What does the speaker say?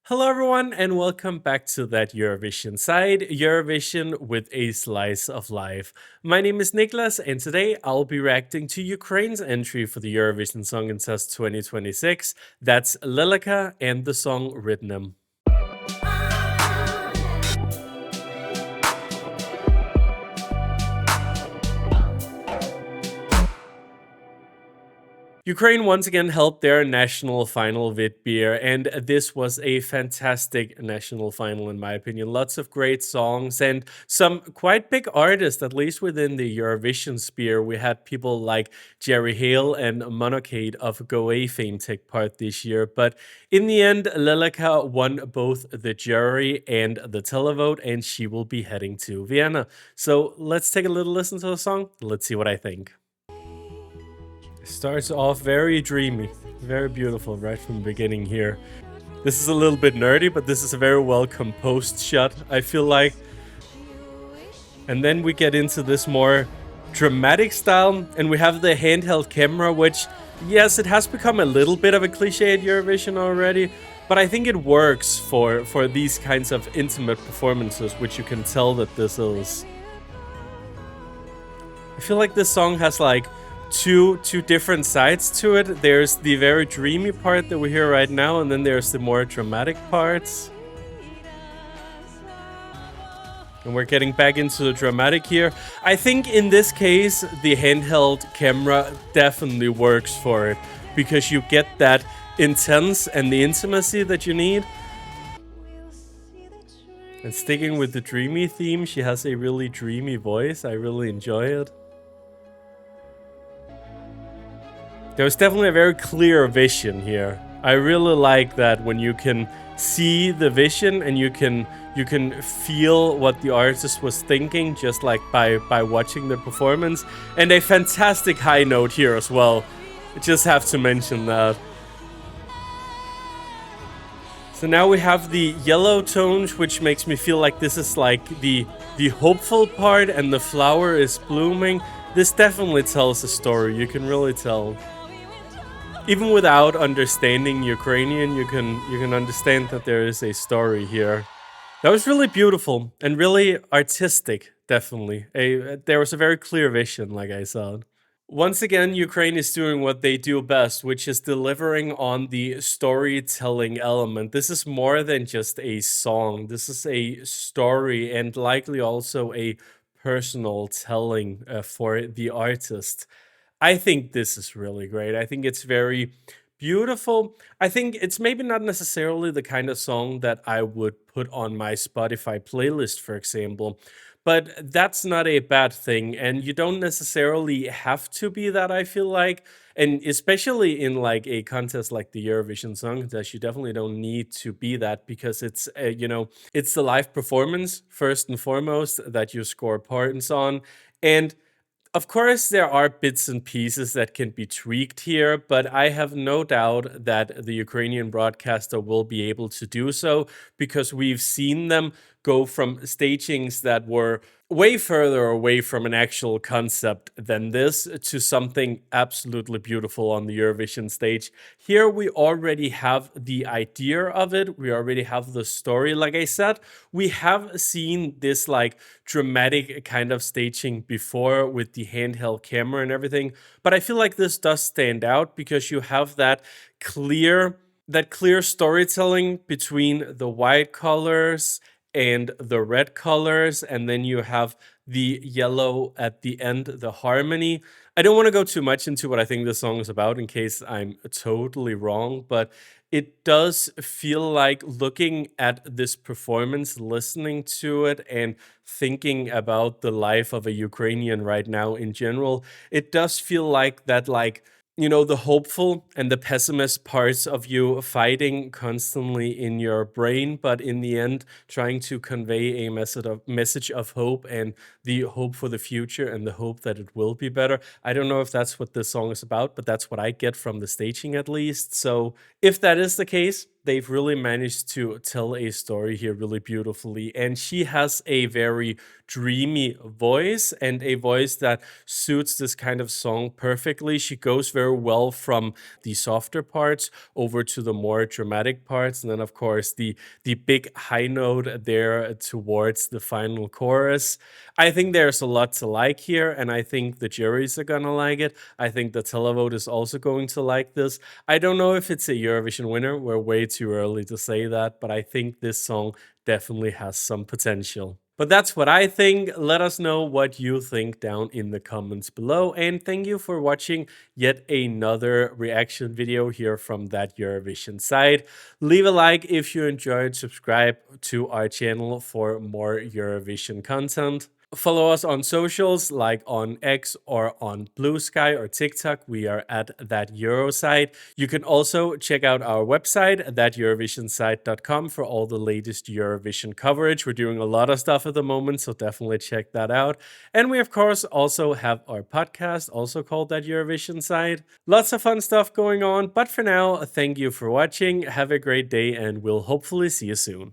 Hello, everyone, and welcome back to that Eurovision side, Eurovision with a slice of life. My name is Nicklas, and today I'll be reacting to Ukraine's entry for the Eurovision Song Contest 2026. That's LELÉKA and the song Ridnym. Ukraine once again held their national final Vidbir, and this was a fantastic national final in my opinion. Lots of great songs and some quite big artists, at least within the Eurovision sphere. We had people like Jerry Hale and Mantach of Go fame take part this year, but in the end, LELÉKA won both the jury and the televote, and she will be heading to Vienna. So let's take a little listen to the song. Let's see what I think. Starts off very dreamy, very beautiful right from the beginning here. This is a little bit nerdy, but this is a very well composed shot, I feel like. And then we get into this more dramatic style, and we have the handheld camera, which, yes, it has become a little bit of a cliche at Eurovision already, but I think it works for these kinds of intimate performances, which you can tell that this is. I feel like this song has like two different sides to it. There's the very dreamy part that we hear right now, and then there's the more dramatic parts. And we're getting back into the dramatic here. I think in this case, the handheld camera definitely works for it, because you get that intense and the intimacy that you need. And sticking with the dreamy theme, she has a really dreamy voice. I really enjoy it. There's definitely a very clear vision here. I really like that when you can see the vision and you can feel what the artist was thinking just like by watching the performance. And a fantastic high note here as well. I just have to mention that. So now we have the yellow tones, which makes me feel like this is like the hopeful part, and the flower is blooming. This definitely tells a story, you can really tell. Even without understanding Ukrainian, you can understand that there is a story here. That was really beautiful and really artistic, definitely. There was a very clear vision, like I said. Once again, Ukraine is doing what they do best, which is delivering on the storytelling element. This is more than just a song. This is a story, and likely also a personal telling for the artist. I think this is really great. I think it's very beautiful. I think it's maybe not necessarily the kind of song that I would put on my Spotify playlist, for example, but that's not a bad thing. And you don't necessarily have to be that, I feel like. And especially in like a contest like the Eurovision Song Contest, you definitely don't need to be that, because it's, it's the live performance first and foremost that you score points on. And of course, there are bits and pieces that can be tweaked here, but I have no doubt that the Ukrainian broadcaster will be able to do so, because we've seen them go from stagings that were way further away from an actual concept than this to something absolutely beautiful on the Eurovision stage. Here we already have the idea of it, we already have the story. Like I said, we have seen this like dramatic kind of staging before with the handheld camera and everything, but I feel like this does stand out because you have that clear storytelling between the white colors and the red colors, and then you have the yellow at the end, the harmony. I don't want to go too much into what I think this song is about in case I'm totally wrong, but it does feel like, looking at this performance, listening to it, and thinking about the life of a Ukrainian right now in general, it does feel like that, like, the hopeful and the pessimist parts of you fighting constantly in your brain, but in the end, trying to convey a message of hope, and the hope for the future, and the hope that it will be better. I don't know if that's what this song is about, but that's what I get from the staging, at least. So if that is the case, they've really managed to tell a story here really beautifully. And she has a very dreamy voice and a voice that suits this kind of song perfectly. She goes very well from the softer parts over to the more dramatic parts. And then, of course, the big high note there towards the final chorus. I think there's a lot to like here, and I think the juries are gonna like it. I think the televote is also going to like this. I don't know if it's a Eurovision winner. We're way too early to say that, but I think this song definitely has some potential. But that's what I think. Let us know what you think down in the comments below. And thank you for watching yet another reaction video here from That Eurovision side. Leave a like if you enjoyed, subscribe to our channel for more Eurovision content. Follow us on socials like on X or on Blue Sky or TikTok. We are at That Eurosite. You can also check out our website, thateurovisionsite.com, for all the latest Eurovision coverage. We're doing a lot of stuff at the moment, so definitely check that out. And we, of course, also have our podcast, also called That Eurovision Site. Lots of fun stuff going on. But for now, thank you for watching. Have a great day, and we'll hopefully see you soon.